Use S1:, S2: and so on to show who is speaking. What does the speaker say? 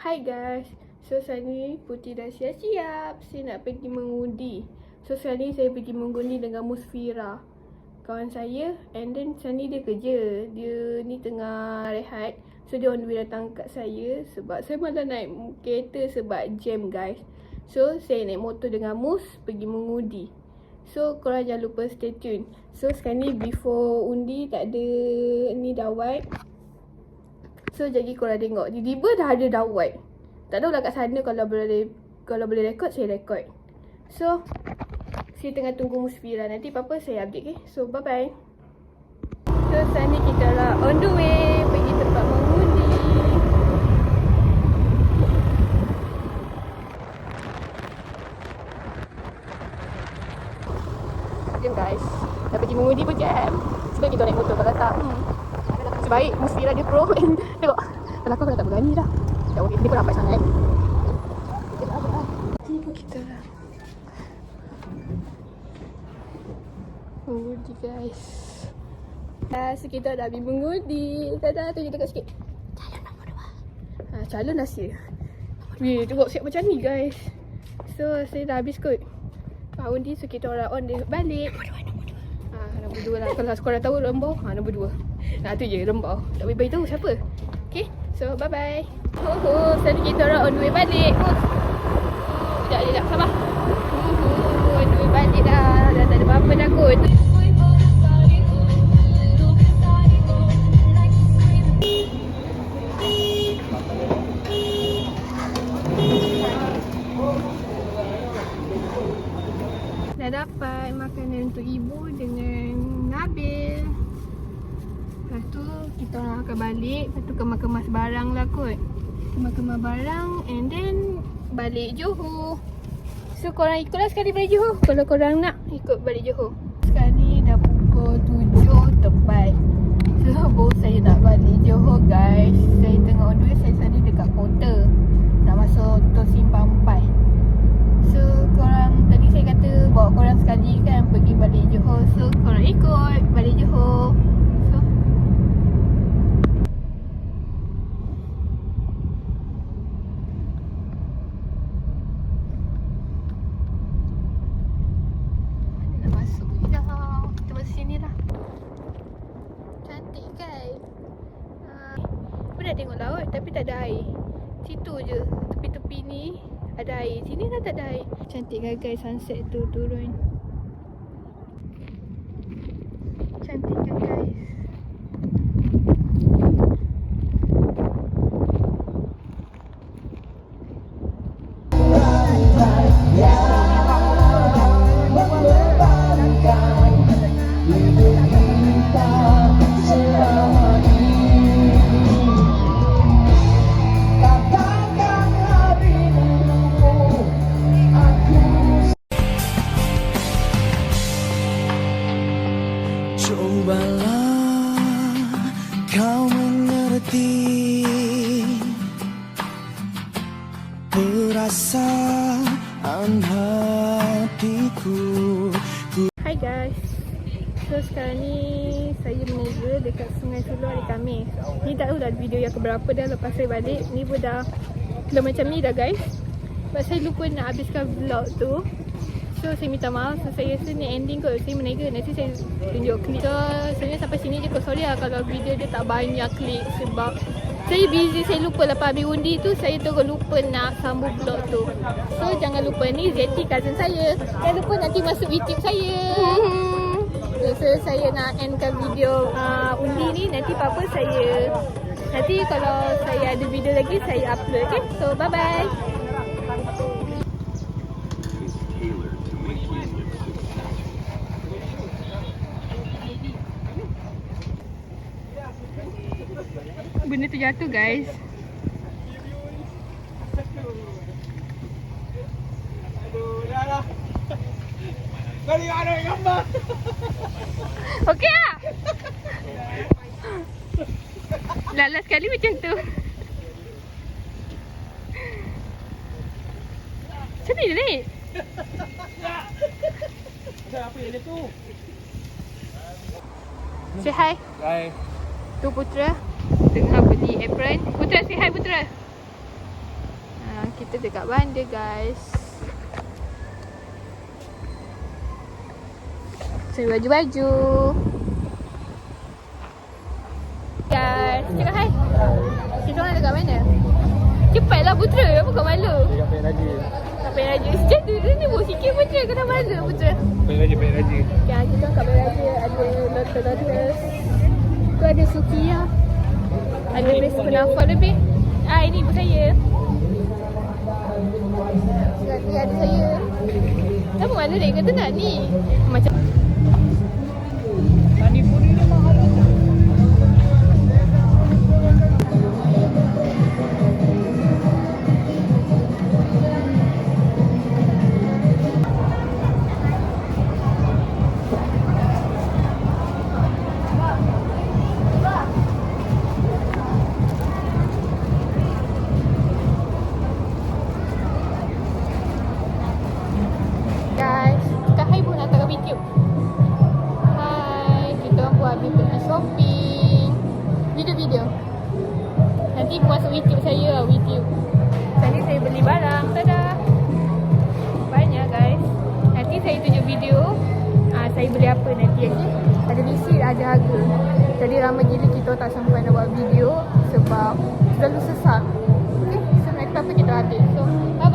S1: Hai guys, so sekarang ni Putih dah siap-siap. Saya nak pergi mengundi. So sekarang ni saya pergi mengundi dengan Musfira, kawan saya. And then sekarang ni dia kerja. Dia ni tengah rehat. So dia on the way datang kat saya. Sebab saya malah naik kereta sebab jam guys. So saya naik motor dengan Mus pergi mengundi. So korang jangan lupa stay tune. So sekarang ni before undi tak ada ni dawat. So jadi korang tengok, tiba-tiba dah ada dawat. Tak tahulah kat sana kalau boleh rekod, saya rekod. So saya tengah tunggu Musfira. Nanti apa-apa saya update, okay? So bye bye. So sekarang ni kita dah on the way pergi tempat mengundi. Jom guys, dah pergi mengundi pun jam. Sebab kita naik motor kalau tak sebaik Musfira dia pro. Tengok, kalau aku tak berani dah. Tak boleh, dia pun ramai sangat. Ni pun kita lah mengundi guys. So kita dah habis mengundi. Dadah, tunjuk dekat sikit. Calon nombor 2. Calon nasi. Weh, tengok siap macam ni guys. So saya dah habis kot undi. So kita orang on dia balik. Nombor 2 lah. Kalau korang tahu lembau, nombor 2. Tu je, lembau. Tak boleh beritahu siapa. Okay, so bye bye. Sekarang kita orang on the way balik. Sekejap, sabar. On the way balik dah. Dah tak ada apa-apa dah kot. Dah dapat makanan untuk ibu dengan Nabil. Lepas tu kita orang akan balik. Lepas tu kemas-kemas barang lah kot. Kemas-kemas barang and then balik Johor. So korang ikutlah sekali balik Johor kalau korang nak ikut balik Johor. Sekarang ni dah pukul 7 tepat. So baru saya nak balik Johor guys. Saya tengah on the way. Saya sekarang ni dekat kota. Nak masuk Tol Simpang 4. So korang, tadi saya kata bawa korang sekali kan pergi balik Johor. So korang ikut balik Johor. So nak masuk je dah. Kita masuk sini lah. Cantik kan? Pernah tengok laut tapi tak ada air. Situ je, tepi-tepi ni ada air. Sini dah tak ada air. Cantik kan guys sunset tu turun. Cantik kan guys.
S2: Cobalah kau mengerti perasaan hatiku.
S1: Hai guys. So sekarang ni saya berniaga dekat Sungai Suluh Hari Khamis. Ni tak tahu dah video yang keberapa dah lepas saya balik. Ni pun dah macam ni dah guys. Sebab saya lupa nak habiskan vlog tu. So saya minta maaf. So saya rasa ni ending kot. Saya berniaga. Nanti saya tunjuk klip. So sebenarnya sampai sini je kot. Sorry lah kalau video dia tak banyak klip. Sebab saya busy. Saya lupa lepas habis undi tu. Saya terus lupa nak sambung vlog tu. So jangan lupa, ni Zeti cousin saya. Jangan lupa nanti masuk YouTube saya. So saya nak endkan video undi ni. Nanti apa-apa saya, nanti kalau saya ada video lagi saya upload, okay? So bye bye. Benda tu jatuh guys.
S3: Aduh, dah lah. Kau tengok ada gambar.
S1: Okey tak? Lala sekali macam tu. Macam ni dia naik?
S3: Apa yang dia tu?
S1: Say hi.
S3: Hai.
S1: Tu Putra tengah beli apron. Putra say hi Putra. Kita dekat bandar guys. Cari baju-baju. Guys, cakap hai. Kita orang dekat mana? Cepatlah Putra, apa kau malu?
S3: Dekat Pek Raja.
S1: Tak payah raja. Sejak tu dia ni buat sikit Putra. Kena malu Putra.
S3: Pek Raja, Pek Raja.
S1: Ya, kita kat Beraja ada lotus-lotus. Tu ada Sufia. Ada base penafal lebih. Ini ibu saya. Nanti ada saya. Kenapa mana dia kata nak ni? Macam
S3: Manipuri ni mahal.
S1: guys, Kak Hai pun nak taruh video. Hai, kita orang pun habis pergi shopping. Video-video. Nanti masuk YouTube saya, YouTube. Tadi saya beli barang, tada. Banyak guys. Nanti saya tunjuk video. Saya beli apa nanti, okay? Ada receipt, ada harga. Jadi ramai gila kita tak sampai nak buat video sebab terlalu sesak. Okay, so next apa kita habis. So, bye.